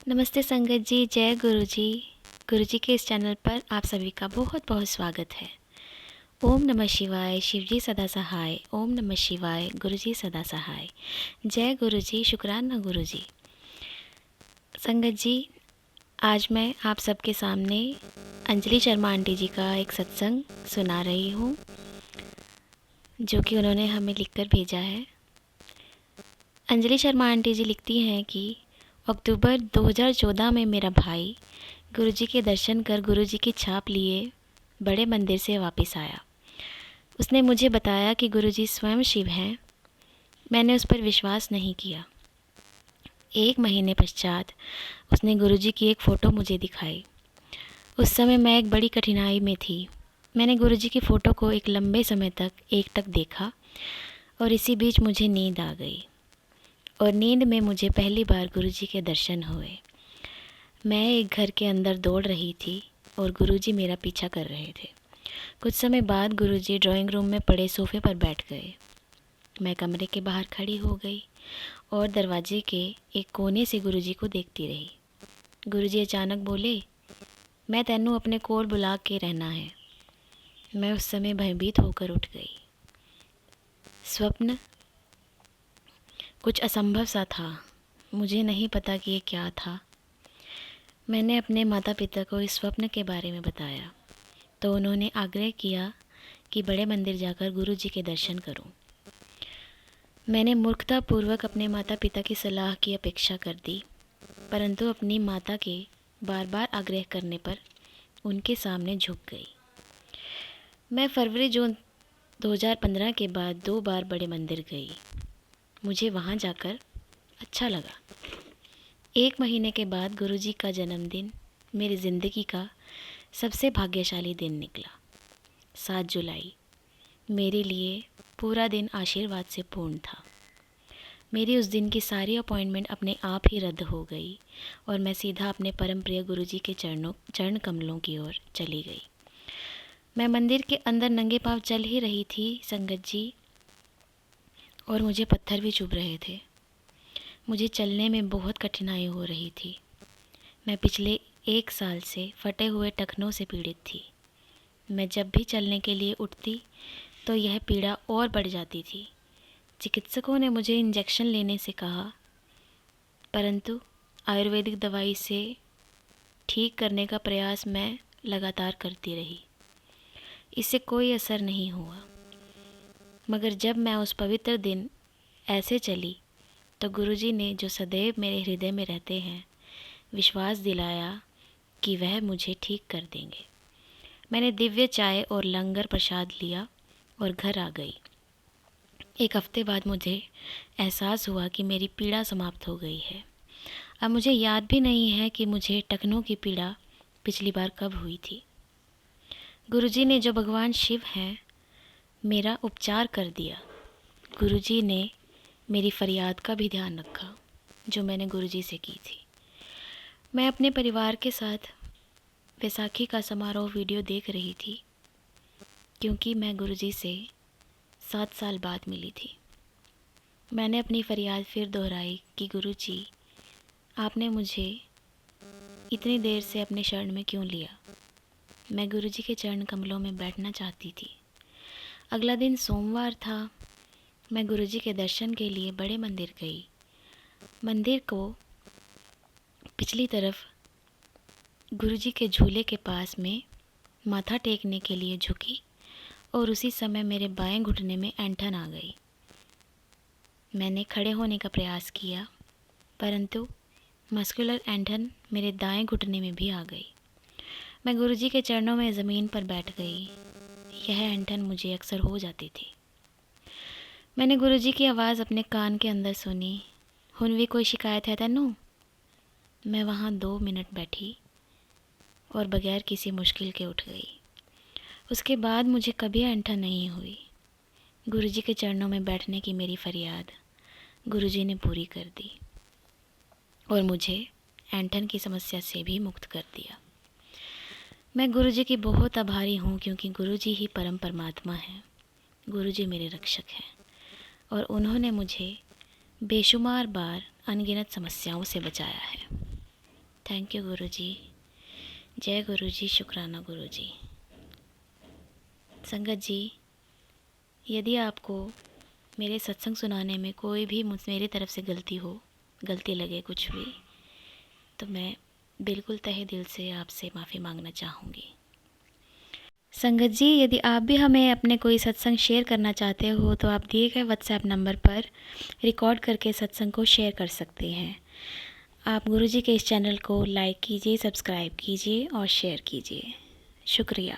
नमस्ते संगत जी, जय गुरु जी। गुरु जी के इस चैनल पर आप सभी का बहुत बहुत स्वागत है। ओम नमः शिवाय, शिव जी सदा सहाय। ओम नमः शिवाय, गुरु जी सदा सहाय। जय गुरु जी, शुक्राना गुरु जी। संगत जी, आज मैं आप सबके सामने अंजलि शर्मा आंटी जी का एक सत्संग सुना रही हूँ, जो कि उन्होंने हमें लिखकर भेजा है। अंजलि शर्मा आंटी जी लिखती हैं कि अक्टूबर 2014 में मेरा भाई गुरुजी के दर्शन कर गुरुजी की छाप लिए बड़े मंदिर से वापस आया। उसने मुझे बताया कि गुरुजी स्वयं शिव हैं। मैंने उस पर विश्वास नहीं किया। 1 महीने पश्चात उसने गुरुजी की एक फ़ोटो मुझे दिखाई। उस समय मैं एक बड़ी कठिनाई में थी। मैंने गुरुजी की फ़ोटो को एक लंबे समय तक एकटक देखा और इसी बीच मुझे नींद आ गई और नींद में मुझे पहली बार गुरुजी के दर्शन हुए। मैं एक घर के अंदर दौड़ रही थी और गुरुजी मेरा पीछा कर रहे थे। कुछ समय बाद गुरुजी ड्राइंग रूम में पड़े सोफ़े पर बैठ गए। मैं कमरे के बाहर खड़ी हो गई और दरवाजे के एक कोने से गुरुजी को देखती रही। गुरुजी अचानक बोले, मैं तैनू अपने कोल बुला के रहना है। मैं उस समय भयभीत होकर उठ गई। स्वप्न कुछ असंभव सा था। मुझे नहीं पता कि ये क्या था। मैंने अपने माता पिता को इस स्वप्न के बारे में बताया तो उन्होंने आग्रह किया कि बड़े मंदिर जाकर गुरुजी के दर्शन करूं। मैंने मूर्खतापूर्वक अपने माता पिता की सलाह की अपेक्षा कर दी, परंतु अपनी माता के बार बार आग्रह करने पर उनके सामने झुक गई। मैं फरवरी जून 2015 के बाद 2 बार बड़े मंदिर गई। मुझे वहां जाकर अच्छा लगा। 1 महीने के बाद गुरुजी का जन्मदिन मेरी ज़िंदगी का सबसे भाग्यशाली दिन निकला। 7 जुलाई मेरे लिए पूरा दिन आशीर्वाद से पूर्ण था। मेरी उस दिन की सारी अपॉइंटमेंट अपने आप ही रद्द हो गई और मैं सीधा अपने परम प्रिय गुरुजी के चरण कमलों की ओर चली गई। मैं मंदिर के अंदर नंगे पांव चल ही रही थी संगत जी, और मुझे पत्थर भी चुभ रहे थे। मुझे चलने में बहुत कठिनाई हो रही थी। मैं पिछले 1 साल से फटे हुए टखनों से पीड़ित थी। मैं जब भी चलने के लिए उठती तो यह पीड़ा और बढ़ जाती थी। चिकित्सकों ने मुझे इंजेक्शन लेने से कहा, परंतु आयुर्वेदिक दवाई से ठीक करने का प्रयास मैं लगातार करती रही। इससे कोई असर नहीं हुआ। मगर जब मैं उस पवित्र दिन ऐसे चली तो गुरुजी ने, जो सदैव मेरे हृदय में रहते हैं, विश्वास दिलाया कि वह मुझे ठीक कर देंगे। मैंने दिव्य चाय और लंगर प्रसाद लिया और घर आ गई। 1 हफ्ते बाद मुझे एहसास हुआ कि मेरी पीड़ा समाप्त हो गई है। अब मुझे याद भी नहीं है कि मुझे टखनों की पीड़ा पिछली बार कब हुई थी। गुरुजी ने, जो भगवान शिव हैं, मेरा उपचार कर दिया। गुरुजी ने मेरी फरियाद का भी ध्यान रखा जो मैंने गुरुजी से की थी। मैं अपने परिवार के साथ बैसाखी का समारोह वीडियो देख रही थी, क्योंकि मैं गुरुजी से 7 साल बाद मिली थी। मैंने अपनी फरियाद फिर दोहराई कि गुरुजी, आपने मुझे इतनी देर से अपने शरण में क्यों लिया। मैं गुरुजी के चरण कमलों में बैठना चाहती थी। अगला दिन सोमवार था। मैं गुरुजी के दर्शन के लिए बड़े मंदिर गई। मंदिर को पिछली तरफ गुरुजी के झूले के पास में माथा टेकने के लिए झुकी और उसी समय मेरे बाएं घुटने में ऐंठन आ गई। मैंने खड़े होने का प्रयास किया, परंतु मस्कुलर ऐंठन मेरे दाएं घुटने में भी आ गई। मैं गुरुजी के चरणों में ज़मीन पर बैठ गई। यह ऐंठन मुझे अक्सर हो जाती थी। मैंने गुरुजी की आवाज़ अपने कान के अंदर सुनी, हुन भी कोई शिकायत है तैनू। मैं वहाँ 2 मिनट बैठी और बगैर किसी मुश्किल के उठ गई। उसके बाद मुझे कभी ऐंठन नहीं हुई। गुरुजी के चरणों में बैठने की मेरी फरियाद गुरुजी ने पूरी कर दी और मुझे ऐंठन की समस्या से भी मुक्त कर दिया। मैं गुरुजी की बहुत आभारी हूँ, क्योंकि गुरुजी ही परम परमात्मा हैं। गुरुजी मेरे रक्षक हैं और उन्होंने मुझे बेशुमार बार अनगिनत समस्याओं से बचाया है। थैंक यू गुरुजी। जय गुरुजी, शुक्राना गुरुजी। संगत जी, यदि आपको मेरे सत्संग सुनाने में कोई भी मेरी तरफ से गलती लगे कुछ भी, तो मैं बिल्कुल तहे दिल से आपसे माफ़ी मांगना चाहूँगी। संगत जी, यदि आप भी हमें अपने कोई सत्संग शेयर करना चाहते हो तो आप दिए गए व्हाट्सएप नंबर पर रिकॉर्ड करके सत्संग को शेयर कर सकते हैं। आप गुरुजी के इस चैनल को लाइक कीजिए, सब्सक्राइब कीजिए और शेयर कीजिए। शुक्रिया।